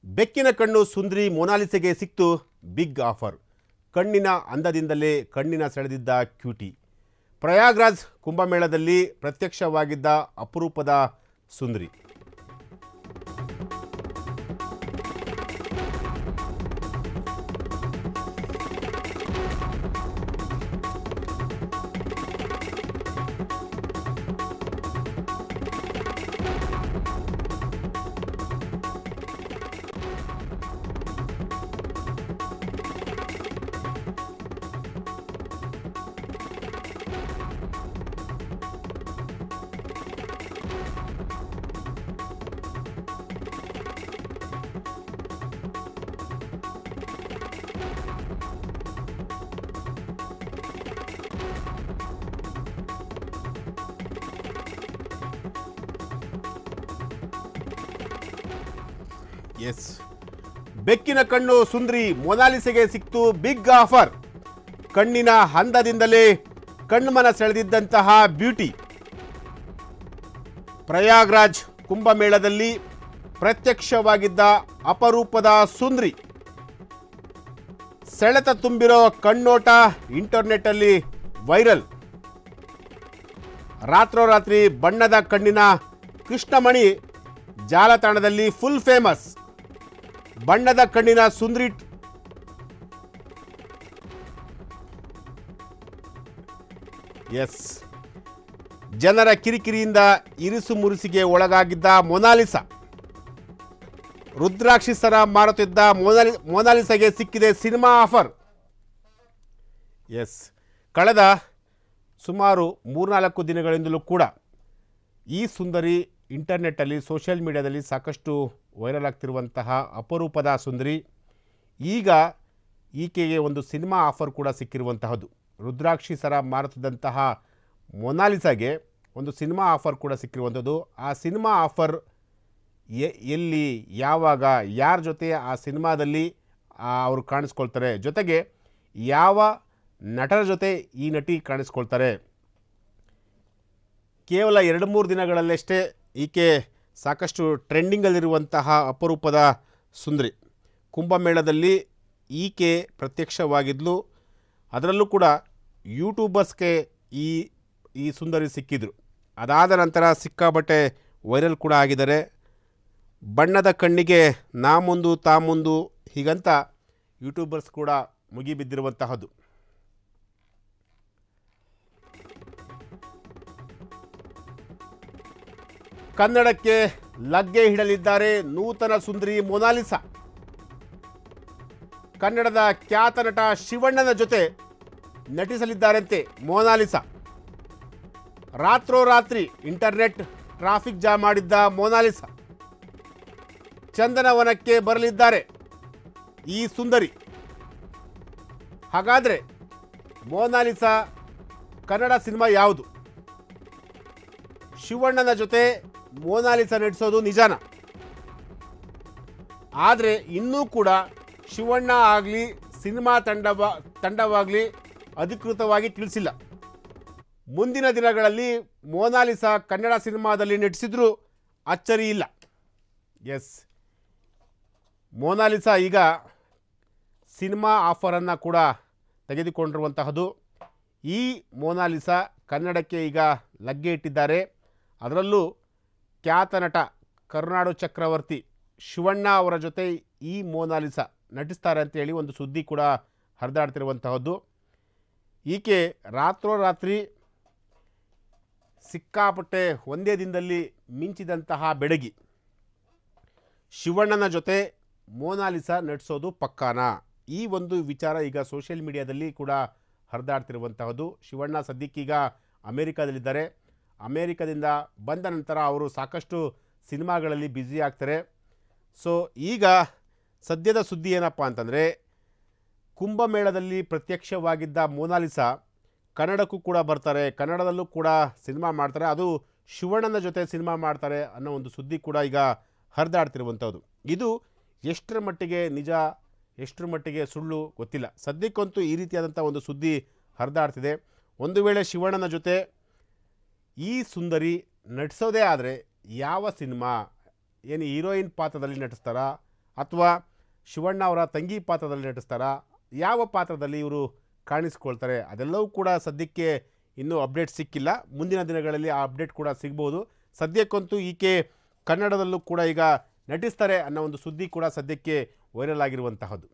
ಬೆಕ್ಕಿನ ಕಣ್ಣು ಸುಂದರಿ ಮೊನಾಲಿಸೆಗೆ ಸಿಕ್ತು ಬಿಗ್ ಆಫರ್. ಕಣ್ಣಿನ ಅಂದದಿಂದಲೇ ಕಣ್ಣಿನ ಸೆಳೆದಿದ್ದ ಕ್ಯೂಟಿ. ಪ್ರಯಾಗ್ರಾಜ್ ಕುಂಭಮೇಳದಲ್ಲಿ ಪ್ರತ್ಯಕ್ಷವಾಗಿದ್ದ ಅಪರೂಪದ ಸುಂದರಿ. ಎಸ್, ಬೆಕ್ಕಿನ ಕಣ್ಣು ಸುಂದರಿ ಮೊನಾಲಿಸೆಗೆ ಸಿಕ್ತು ಬಿಗ್ ಆಫರ್. ಕಣ್ಣಿನ ಹಂದದಿಂದಲೇ ಕಣ್ಮನ ಸೆಳೆದಿದ್ದಂತಹ ಬ್ಯೂಟಿ. ಪ್ರಯಾಗ್ರಾಜ್ ಕುಂಭಮೇಳದಲ್ಲಿ ಪ್ರತ್ಯಕ್ಷವಾಗಿದ್ದ ಅಪರೂಪದ ಸುಂದರಿ. ಸೆಳೆತ ತುಂಬಿರೋ ಕಣ್ಣೋಟ ಇಂಟರ್ನೆಟ್ಟಲ್ಲಿ ವೈರಲ್. ರಾತ್ರೋರಾತ್ರಿ ಬಣ್ಣದ ಕಣ್ಣಿನ ಕೃಷ್ಣಮಣಿ ಜಾಲತಾಣದಲ್ಲಿ ಫುಲ್ ಫೇಮಸ್. ಬಣ್ಣದ ಕಣ್ಣಿನ ಸುಂದರಿ ಎಸ್, ಜನರ ಕಿರಿಕಿರಿಯಿಂದ ಇರಿಸು ಮುರಿಸಿಗೆ ಒಳಗಾಗಿದ್ದ ಮೊನಾಲಿಸಾ. ರುದ್ರಾಕ್ಷಿ ಸರ ಮಾರುತ್ತಿದ್ದ ಮೊನಾಲಿಸಾಗೆ ಸಿಕ್ಕಿದೆ ಸಿನಿಮಾ ಆಫರ್. ಎಸ್, ಕಳೆದ ಸುಮಾರು 3-4 ದಿನಗಳಿಂದಲೂ ಕೂಡ ಈ ಸುಂದರಿ ಇಂಟರ್ನೆಟ್ಟಲ್ಲಿ ಸೋಷಿಯಲ್ ಮೀಡಿಯಾದಲ್ಲಿ ಸಾಕಷ್ಟು ವೈರಲ್ ಆಗ್ತಿರುವಂತಹ ಅಪರೂಪದ ಸುಂದರಿ ಈಗ ಈಕೆಗೆ ಒಂದು ಸಿನಿಮಾ ಆಫರ್ ಕೂಡ ಸಿಕ್ಕಿರುವಂತಹದ್ದು. ರುದ್ರಾಕ್ಷಿ ಸರ ಮಾರುತ್ತಿದ್ದಂತಹ ಮೊನಾಲಿಸಾಗೆ ಒಂದು ಸಿನಿಮಾ ಆಫರ್ ಕೂಡ ಸಿಕ್ಕಿರುವಂಥದ್ದು. ಆ ಸಿನಿಮಾ ಆಫರ್ ಎಲ್ಲಿ, ಯಾವಾಗ, ಯಾರ ಜೊತೆ ಆ ಸಿನಿಮಾದಲ್ಲಿ ಅವರು ಕಾಣಿಸ್ಕೊಳ್ತಾರೆ, ಜೊತೆಗೆ ಯಾವ ನಟರ ಜೊತೆ ಈ ನಟಿ ಕಾಣಿಸ್ಕೊಳ್ತಾರೆ. ಕೇವಲ 2-3 ದಿನಗಳಲ್ಲಷ್ಟೇ ಈಕೆ ಸಾಕಷ್ಟು ಟ್ರೆಂಡಿಂಗಲ್ಲಿರುವಂತಹ ಅಪರೂಪದ ಸುಂದರಿ. ಕುಂಭಮೇಳದಲ್ಲಿ ಈಕೆ ಪ್ರತ್ಯಕ್ಷವಾಗಿದ್ಲು. ಅದರಲ್ಲೂ ಕೂಡ ಯೂಟ್ಯೂಬರ್ಸ್ಗೆ ಈ ಸುಂದರಿ ಸಿಕ್ಕಿದ್ರು. ಅದಾದ ನಂತರ ಸಿಕ್ಕಾಬಟ್ಟೆ ವೈರಲ್ ಕೂಡ ಆಗಿದ್ದಾರೆ. ಬಣ್ಣದ ಕಣ್ಣಿಗೆ ನಾ ಮುಂದು ತಾ ಮುಂದು ಹೀಗಂತ ಯೂಟ್ಯೂಬರ್ಸ್ ಕೂಡ ಮುಗಿಬಿದ್ದಿರುವಂತಹದ್ದು. ಕನ್ನಡಕ್ಕೆ ಲಗ್ಗೆ ಹಿಡಲಿದ್ದಾರೆ ನೂತನ ಸುಂದರಿ ಮೊನಾಲಿಸಾ. ಕನ್ನಡದ ಖ್ಯಾತ ನಟ ಶಿವಣ್ಣನ ಜೊತೆ ನಟಿಸಲಿದ್ದಾರಂತೆ ಮೊನಾಲಿಸಾ. ರಾತ್ರೋರಾತ್ರಿ ಇಂಟರ್ನೆಟ್ ಟ್ರಾಫಿಕ್ ಜಾಮ್ ಮಾಡಿದ್ದ ಮೊನಾಲಿಸಾ ಚಂದನವನಕ್ಕೆ ಬರಲಿದ್ದಾರೆ ಈ ಸುಂದರಿ. ಹಾಗಾದರೆ ಮೊನಾಲಿಸಾ ಕನ್ನಡ ಸಿನಿಮಾ ಯಾವುದು? ಶಿವಣ್ಣನ ಜೊತೆ ಮೊನಾಲಿಸಾ ನಟಿಸೋದು ನಿಜಾನ? ಆದರೆ ಇನ್ನೂ ಕೂಡ ಶಿವಣ್ಣ ಆಗಲಿ ಸಿನಿಮಾ ತಂಡವಾಗಲಿ ಅಧಿಕೃತವಾಗಿ ತಿಳಿಸಿಲ್ಲ. ಮುಂದಿನ ದಿನಗಳಲ್ಲಿ ಮೊನಾಲಿಸಾ ಕನ್ನಡ ಸಿನಿಮಾದಲ್ಲಿ ನಟಿಸಿದ್ರೂ ಅಚ್ಚರಿ ಇಲ್ಲ. ಎಸ್, ಮೊನಾಲಿಸಾ ಈಗ ಸಿನಿಮಾ ಆಫರನ್ನು ಕೂಡ ತೆಗೆದುಕೊಂಡಿರುವಂತಹದ್ದು. ಈ ಮೊನಾಲಿಸಾ ಕನ್ನಡಕ್ಕೆ ಈಗ ಲಗ್ಗೆ ಇಟ್ಟಿದ್ದಾರೆ. ಅದರಲ್ಲೂ ಖ್ಯಾತ ನಟ ಕರುನಾಡು ಚಕ್ರವರ್ತಿ ಶಿವಣ್ಣ ಅವರ ಜೊತೆ ಈ ಮೊನಾಲಿಸಾ ನಟಿಸ್ತಾರೆ ಅಂತೇಳಿ ಒಂದು ಸುದ್ದಿ ಕೂಡ ಹರಿದಾಡ್ತಿರುವಂತಹದ್ದು. ಈಕೆ ರಾತ್ರೋರಾತ್ರಿ ಸಿಕ್ಕಾಪಟ್ಟೆ ಒಂದೇ ದಿನದಲ್ಲಿ ಮಿಂಚಿದಂತಹ ಬೆಡಗಿ. ಶಿವಣ್ಣನ ಜೊತೆ ಮೊನಾಲಿಸಾ ನಟಿಸೋದು ಪಕ್ಕಾನ? ಈ ಒಂದು ವಿಚಾರ ಈಗ ಸೋಷಿಯಲ್ ಮೀಡಿಯಾದಲ್ಲಿ ಕೂಡ ಹರಿದಾಡ್ತಿರುವಂತಹದ್ದು. ಶಿವಣ್ಣ ಸದ್ಯಕ್ಕೀಗ ಅಮೇರಿಕಾದಲ್ಲಿದ್ದಾರೆ. ಅಮೇರಿಕಾದಿಂದ ಬಂದ ನಂತರ ಅವರು ಸಾಕಷ್ಟು ಸಿನಿಮಾಗಳಲ್ಲಿ ಬ್ಯುಸಿ ಆಗ್ತಾರೆ. ಸೊ ಈಗ ಸದ್ಯದ ಸುದ್ದಿ ಏನಪ್ಪ ಅಂತಂದರೆ, ಕುಂಭಮೇಳದಲ್ಲಿ ಪ್ರತ್ಯಕ್ಷವಾಗಿದ್ದ ಮೊನಾಲಿಸಾ ಕನ್ನಡಕ್ಕೂ ಕೂಡ ಬರ್ತಾರೆ, ಕನ್ನಡದಲ್ಲೂ ಕೂಡ ಸಿನಿಮಾ ಮಾಡ್ತಾರೆ, ಅದು ಶಿವಣ್ಣನ ಜೊತೆ ಸಿನಿಮಾ ಮಾಡ್ತಾರೆ ಅನ್ನೋ ಒಂದು ಸುದ್ದಿ ಕೂಡ ಈಗ ಹರಿದಾಡ್ತಿರುವಂಥದ್ದು. ಇದು ಎಷ್ಟರ ಮಟ್ಟಿಗೆ ನಿಜ, ಎಷ್ಟರ ಮಟ್ಟಿಗೆ ಸುಳ್ಳು ಗೊತ್ತಿಲ್ಲ. ಸದ್ಯಕ್ಕಂತೂ ಈ ರೀತಿಯಾದಂಥ ಒಂದು ಸುದ್ದಿ ಹರಿದಾಡ್ತಿದೆ. ಒಂದು ವೇಳೆ ಶಿವಣ್ಣನ ಜೊತೆ ಈ ಸುಂದರಿ ನಟಿಸೋದೇ ಆದರೆ ಯಾವ ಸಿನಿಮಾ, ಏನು ಹೀರೋಯಿನ್ ಪಾತ್ರದಲ್ಲಿ ನಟಿಸ್ತಾರಾ ಅಥವಾ ಶಿವಣ್ಣ ಅವರ ತಂಗಿ ಪಾತ್ರದಲ್ಲಿ ನಟಿಸ್ತಾರಾ, ಯಾವ ಪಾತ್ರದಲ್ಲಿ ಇವರು ಕಾಣಿಸ್ಕೊಳ್ತಾರೆ ಅದೆಲ್ಲವೂ ಕೂಡ ಸದ್ಯಕ್ಕೆ ಇನ್ನೂ ಅಪ್ಡೇಟ್ ಸಿಕ್ಕಿಲ್ಲ. ಮುಂದಿನ ದಿನಗಳಲ್ಲಿ ಆ ಅಪ್ಡೇಟ್ ಕೂಡ ಸಿಗ್ಬೋದು. ಸದ್ಯಕ್ಕಂತೂ ಈಕೆ ಕನ್ನಡದಲ್ಲೂ ಕೂಡ ಈಗ ನಟಿಸ್ತಾರೆ ಅನ್ನೋ ಒಂದು ಸುದ್ದಿ ಕೂಡ ಸದ್ಯಕ್ಕೆ ವೈರಲ್ ಆಗಿರುವಂತಹದ್ದು.